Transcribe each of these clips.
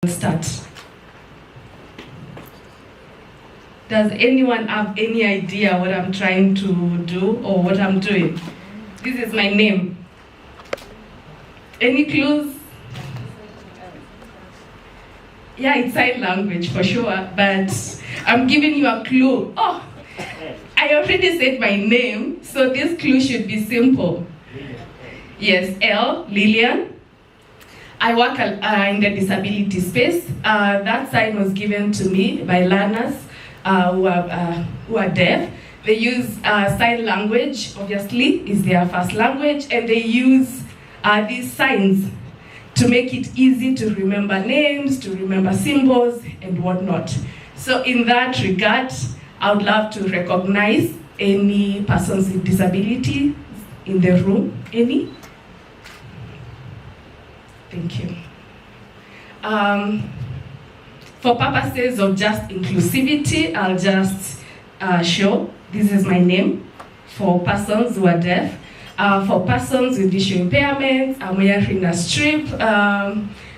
Start. Does anyone have any idea what I'm trying to do or what I'm doing? This is my name. Any clues? Yeah, it's sign language for sure, but I'm giving you a clue. Oh, I already said my name, so this clue should be simple. Yes, Lilian. I work in the disability space. That sign was given to me by learners who are deaf. They use sign language, obviously, is their first language, and they use these signs to make it easy to remember names, to remember symbols, and whatnot. So in that regard, I would love to recognize any persons with disability in the room. Any? Thank you. For purposes of just inclusivity, I'll just show this is my name for persons who are deaf. For persons with visual impairments, I'm wearing a strip,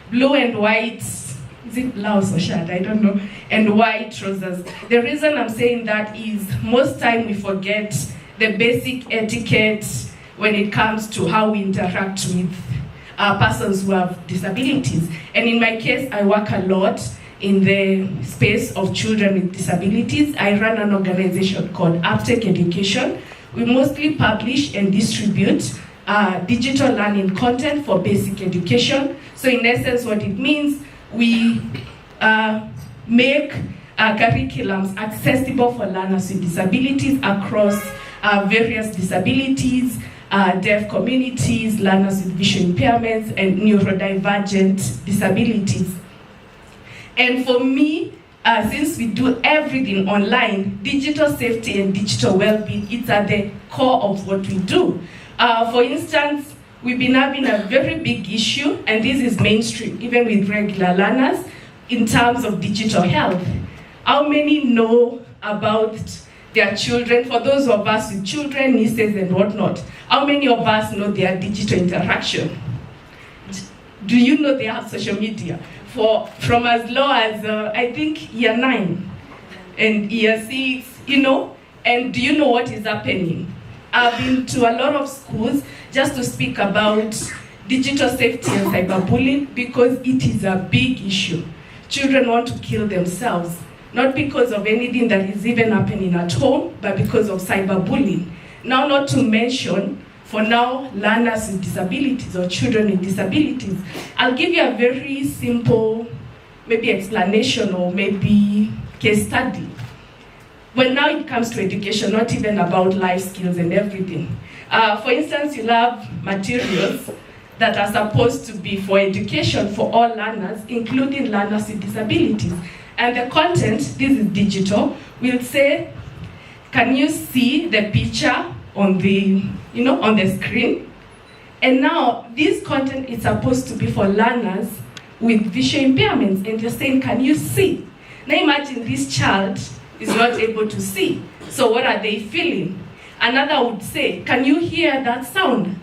blue and white, is it blouse or shirt? I don't know, and white trousers. The reason I'm saying that is most time we forget the basic etiquette when it comes to how we interact with persons who have disabilities. And in my case, I work a lot in the space of children with disabilities. I run an organization called UpTyke Education. We mostly publish and distribute digital learning content for basic education. So in essence, what it means, we make curriculums accessible for learners with disabilities across various disabilities, deaf communities, learners with visual impairments, and neurodivergent disabilities. And for me, since we do everything online, digital safety and digital well-being, it's at the core of what we do. For instance, we've been having a very big issue, and this is mainstream, even with regular learners, in terms of digital health. How many know about their children? For those of us with children, nieces and whatnot, how many of us know their digital interaction? Do you know they have social media? From as low as, I think, year 9 and year 6, and do you know what is happening? I've been to a lot of schools just to speak about digital safety and cyberbullying because it is a big issue. Children want to kill themselves, not because of anything that is even happening at home, but because of cyberbullying. Now, not to mention, for now, learners with disabilities or children with disabilities. I'll give you a very simple, maybe explanation or maybe case study. When now it comes to education, not even about life skills and everything. For instance, you'll have materials that are supposed to be for education for all learners, including learners with disabilities. And the content, this is digital, will say, can you see the picture on the, on the screen? And now this content is supposed to be for learners with visual impairments, and you're saying, can you see? Now imagine this child is not able to see. So what are they feeling? Another would say, can you hear that sound?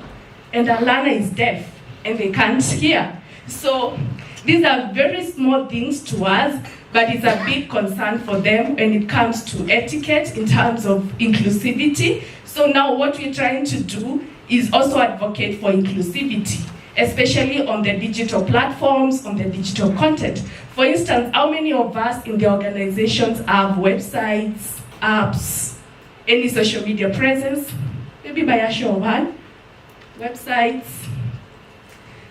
And a learner is deaf and they can't hear. So these are very small things to us, but it's a big concern for them when it comes to etiquette in terms of inclusivity. So now what we're trying to do is also advocate for inclusivity, especially on the digital platforms, on the digital content. For instance, how many of us in the organizations have websites, apps, any social media presence? Maybe by a show of hands. Websites.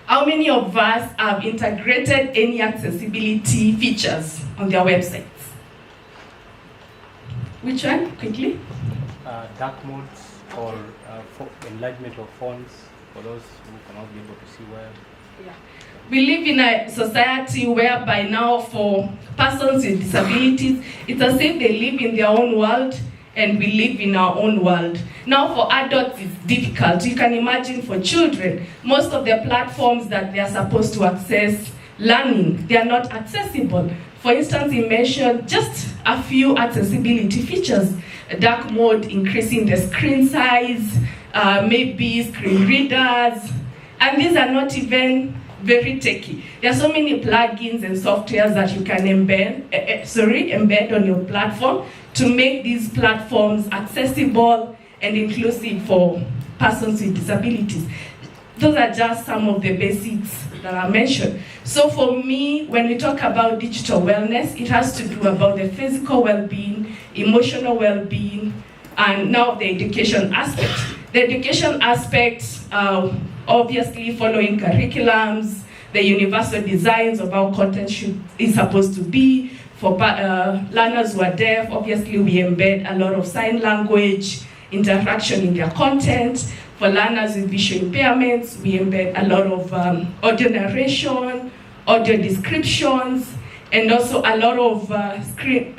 How many of us have integrated any accessibility features on their websites? Which one, quickly? Dark modes or enlargement of fonts for those who cannot be able to see well. Yeah. We live in a society whereby now for persons with disabilities, it's as if they live in their own world and we live in our own world. Now for adults, it's difficult. You can imagine for children, most of the platforms that they are supposed to access learning, they are not accessible. For instance, he mentioned just a few accessibility features. Dark mode, increasing the screen size, maybe screen readers, and these are not even very techy. There are so many plugins and softwares that you can embed on your platform to make these platforms accessible and inclusive for persons with disabilities. Those are just some of the basics that I mentioned. So for me, when we talk about digital wellness, it has to do about the physical well-being, emotional well-being, and now the education aspect. The education aspect, obviously following curriculums, the universal designs of how content is supposed to be. For learners who are deaf, obviously we embed a lot of sign language interaction in their content. For learners with visual impairments, we embed a lot of audio narration, audio descriptions, and also a lot of screen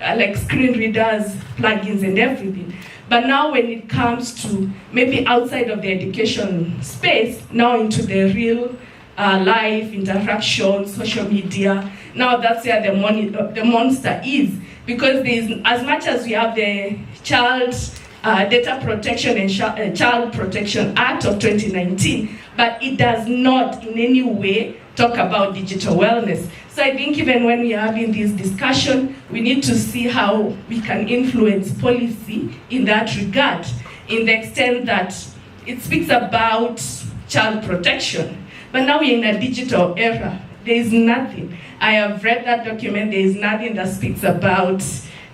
readers, plugins, and everything. But now when it comes to maybe outside of the education space, now into the real life interaction, social media, now that's where the monster is. Because there's, as much as we have the Child Data Protection and Child Protection Act of 2019, but it does not in any way talk about digital wellness. So I think even when we are having this discussion, we need to see how we can influence policy in that regard, in the extent that it speaks about child protection. But now we're in a digital era. There is nothing. I have read that document. There is nothing that speaks about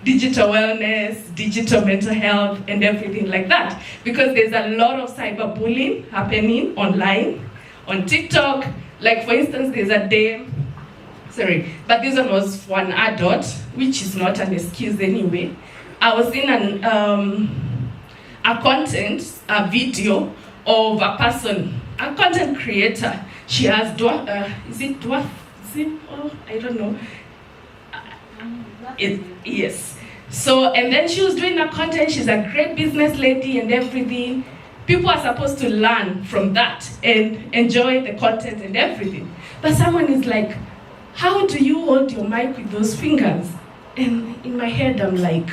digital wellness, digital mental health, and everything like that. Because there's a lot of cyberbullying happening online, on TikTok. Like for instance, there's a day, but this one was for an adult, which is not an excuse anyway. I was in a video of a person, a content creator. She has I don't know. Yes. So, and then she was doing her content. She's a great business lady and everything. People are supposed to learn from that and enjoy the content and everything. But someone is like, how do you hold your mic with those fingers? And in my head, I'm like,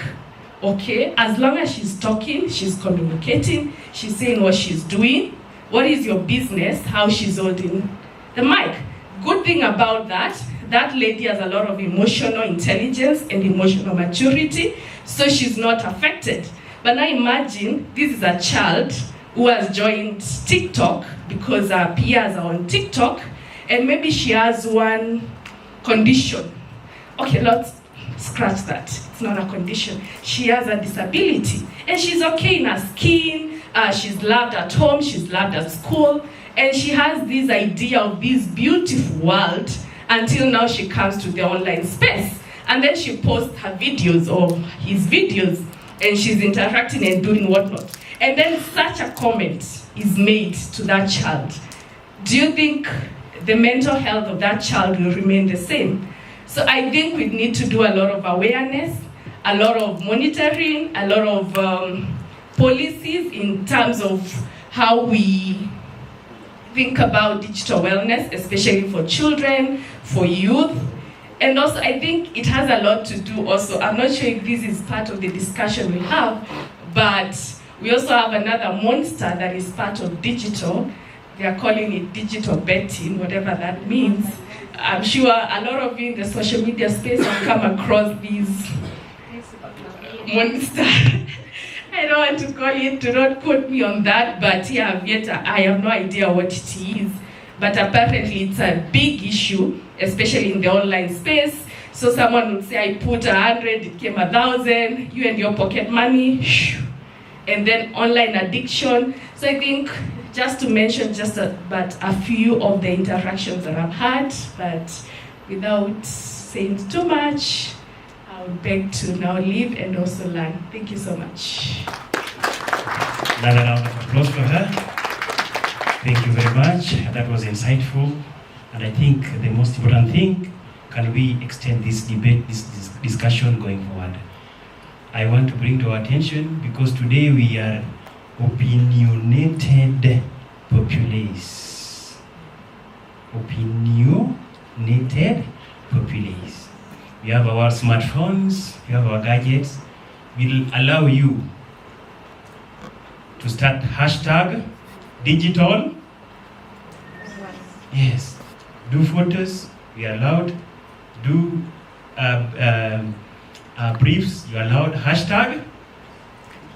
okay, as long as she's talking, she's communicating, she's saying what she's doing, what is your business, how she's holding the mic? Good thing about that lady has a lot of emotional intelligence and emotional maturity, so she's not affected. But now imagine, this is a child who has joined TikTok because her peers are on TikTok, and maybe she has one condition. Okay, let's scratch that. It's not a condition. She has a disability, and she's okay in her skin. She's loved at home, she's loved at school, and she has this idea of this beautiful world until now she comes to the online space. And then she posts her videos or his videos, and she's interacting and doing whatnot. And then such a comment is made to that child. Do you think the mental health of that child will remain the same? So I think we need to do a lot of awareness, a lot of monitoring, a lot of policies in terms of how we think about digital wellness, especially for children, for youth. And also I think it has a lot to do also, I'm not sure if this is part of the discussion we have, but we also have another monster that is part of digital. They are calling it digital betting, whatever that means. I'm sure a lot of you in the social media space have come across these monster. I don't want to call it, do not quote me on that, but yeah, yet I have no idea what it is. But apparently it's a big issue, especially in the online space. So someone would say, I put 100, it came 1,000, you and your pocket money, and then online addiction. So I think just to mention but a few of the interactions that I've had, but without saying too much, I would beg to now leave and also learn. Thank you so much. Another round of applause for her. Thank you very much. That was insightful. And I think the most important thing, can we extend this debate, this discussion going forward? I want to bring to our attention, because today we are opinionated populace. Opinionated populace. We have our smartphones, we have our gadgets. We'll allow you to start hashtag digital. Yes, do photos, we are allowed. Do briefs, you are allowed. Hashtag,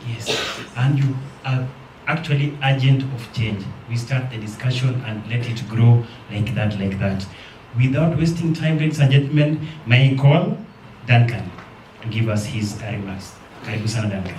yes, and you are actually agent of change. We start the discussion and let it grow like that, like that. Without wasting time, ladies and gentlemen, may I call Duncan to give us his remarks. Karibu sana Duncan.